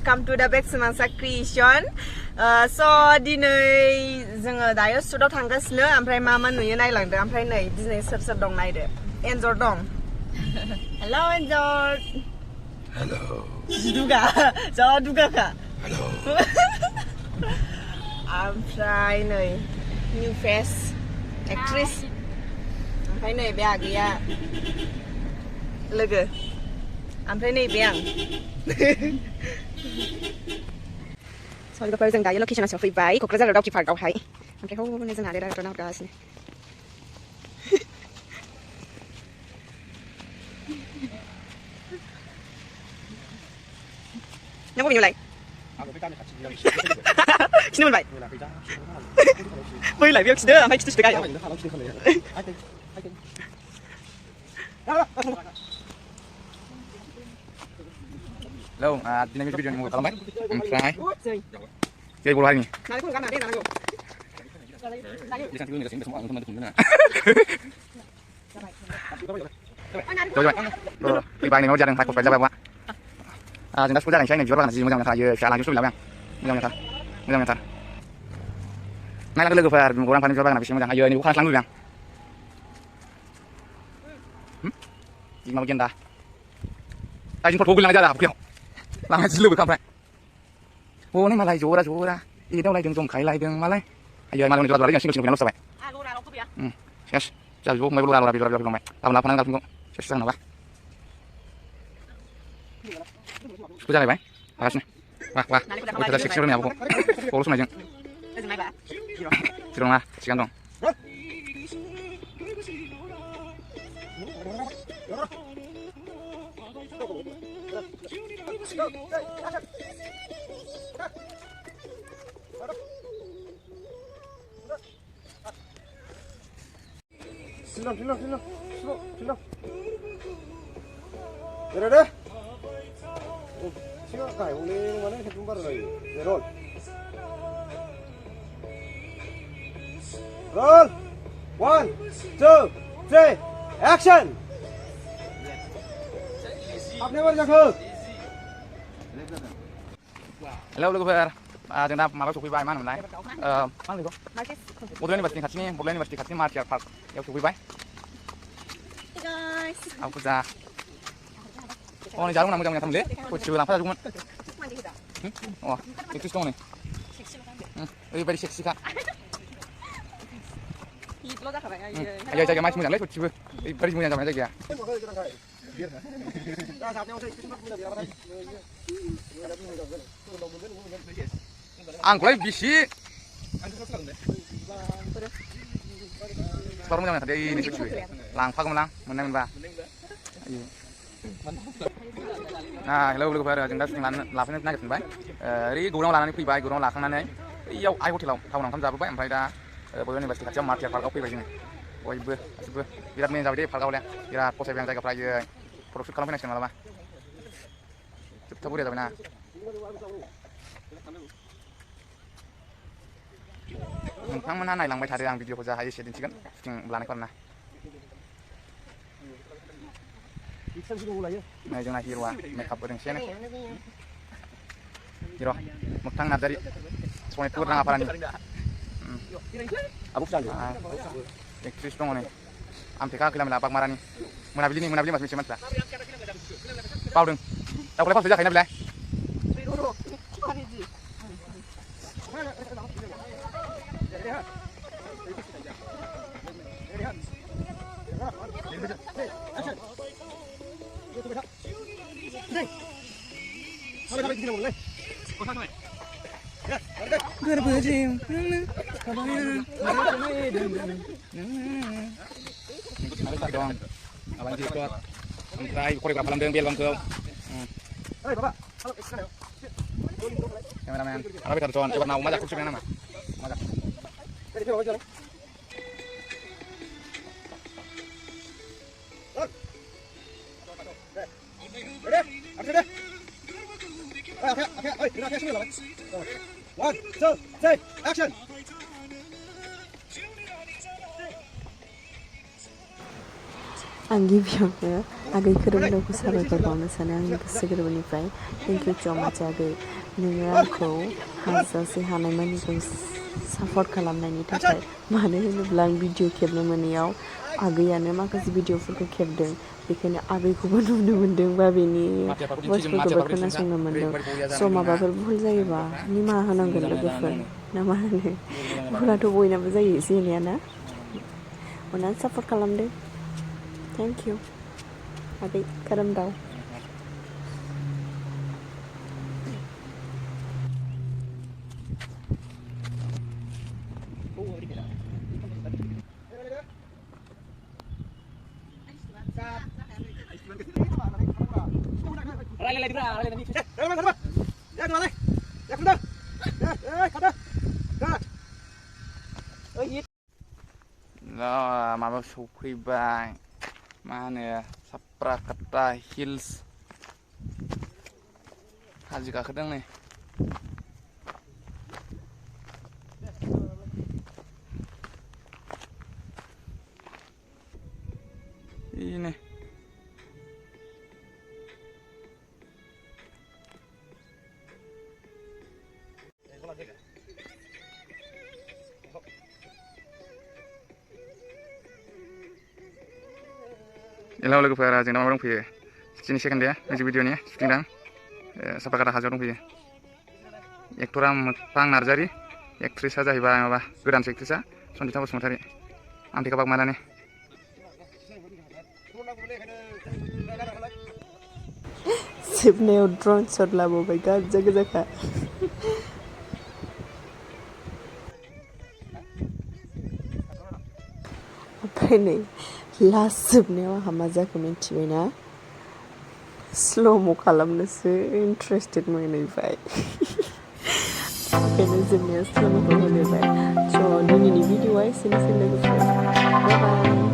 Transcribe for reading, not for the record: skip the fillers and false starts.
welcome to the back Semangsa Creation. So दिनै जोङो दायो सुटआव थांगासिनो ओमफ्राय मा नुयो नायलांदो ओमफ्राय नै दिनै सोर दं नायदो एन्जर दं हेलौ एन्जर हेलौ दुगा जा दुगाखा हेलौ ओमफ्राय नै निउ फेस एक्ट्रेस ओमफ्राय नै बे आगैया लोगो ओमफ्राय नैबे आं लोगोफोर जों दायो लकेसनाव सफैबाय क'क्राझार दावखि पार्कआवहाय ओमफ्राय हनै जोंहा रेडाक्टर नाहरगासिनो नों बबेनिलाय खिनो मोनबाय बैलाय बेयाव खिदो ओमफ्राय खिथु गाहायाव Hello, dinamis video mau kalau baik, try. Jadi bola hari ni. Nanti pun kan ada nanti. Di sana kita semua teman teman na. Coba. Di bayi ni mau jalan tak kuat jalan apa? Jangan sudah saya ni jual kan sih macam mana ya, saya lanjut sudah bang. Macam mana? Nah lagi fer, orang paling jual kan habis macam ayo ni bukan langsung bang. Di mana bagian dah? Ayo jemput Google aja dah, oke. Làm gì lưu được không vậy? Ô này mà lại rú ra, đi đâu lại đừng dùng khai lại đừng mà lại. Giờ màเราlấyอย่างสิ่งสิ่งนั้นเราสบายyes จะรู้ไม่รู้เราเราลงไหมเราพนันเราพิงก็จะสร้างหรอวะกูจะอะไรไหมมาสิวะกูจะเช็คชื่อเนี่ยผมกูรู้สมัยจังที่ตรงนะสิกันตรงSilong. Deh. Siapa kai? Boleh mana kita jumpa lagi. Roll. Roll. 1, 2, 3, action. Apa ni macam tu? Hello, logoper. Chúng ta mà chụp bài mang lại mang gì không? Một lên vật tiền khát mà chặt phạt yêu chụp bài. Ông cứ ra. Ông này giá lúc nào trong nhà thầm lễ, cô trừ làm phát ra chung mất. Cái này. Very sexy cả. Giờ cái máy chúng lấy cô trừ. Very chúng nhà kìa. Ang kulay bisi. Baru macam tadi ini cuci. Lang pak menang, menang ba. Nah, hello logoper जों दा जों लाफैनो नागिरबाय रि गौरां लानानै फैबाय गौरां लाखांनानै इयाव आइ हटेलाव टाउनाव ओंखाम जाबोबाय ओमफ्राय दा बड'लेण्ड इउनिभारसिटि खाथियाव मार्टियार पार्कआव फैबाय जोङो बयबो गासिबो बिराद मोजां जाबाय दे पार्कआवलाय बिराद फसायबाय आं जायगाफ्रा फट' शुट खालामफैनांसिगोन मालाबा जोबथा बरिया जाबायना नोंथांमोनहा नायलांबाय थादो आं भिडिअखौ जा हायो एसे दिन्थिगोन शुटिं लानायखौ आरोना नै जोंना हिर'आ मेकआप होदों एसेनो हिर' मोगथां नार्जारि सनितपुर राङापारानि एक्ट्रिस दङ नै आमथेखा खैलामैला बागमारानि मोनाबिलिनि मास मोनसे मानसिफ्रा बावदों दाउखौलाय फावसो जाखायोना बेलाय Gerbejim, dong, abang jikot, entrai koreografer dalam dengan biar kau. Hei bapak, halo, kameramen, apa kita tuan, coba mau majak kursi nama, majak. One, two, three, action! आं गिबियावनो आगै खोरोमदावखौ साबायखर बावनो सानो आंनि गोसो गोरबोनिफ्राय थेंक इउ स' माच आगै नोङो आंखौ हाजासे हानायमानिखौ सापर्ट खालामनायनि थाखाय मानो होनोब्ला आं भिडिअ खेबनो मोनैयाव आगैयानो माखासे भिडिअफोरखौ खेबदों बेखायनो आगैखौबो नुनो मोन्दों बा बेनि भइसफोरखौबो खोनासंनो मोन्दों स' माबाफोर भुल जायोबा निमाहा होनांगोन लोगोफोर ना मा होनो भुलाथ' बयनाबो जायो एसे एनैया ना अननानै सापर्ट खालामदो थेंक इउ आगै खोरोमदाव माबा सफैबाय मा होनो साप्राकाटा हिल्स हाजो गाखोदों नै ini Hello लोगोफोर जोंना माबा दंफैयो 7 सेकेन्ड या मिउजिक भिडिअनि शुटिं दां सापाकाटा हाजोआव दंफैयो एक्टरा मोगथां नार्जारि एक्ट्रिसआ जाहैबाय माबा गोदानसो एक्ट्रिसआ सन्जिता बसुमतारी आमथेखा बागमारानि जोबनायाव ड्रन शट लाबोबाय गाजा गोजाखा ओमफ्राय नै लास्ट जोबनायाव आंहा मा जाखो मिन्थिबायना स्ल'म' खालामनोसो इन्टारेस्टेड मोनहैबाय ओंखायनो जोबनायाव स्ल'म'खौ होलायबाय स' दिनैनि भिडिअ'आ एसेनोसै लोगोफोर बाय बाय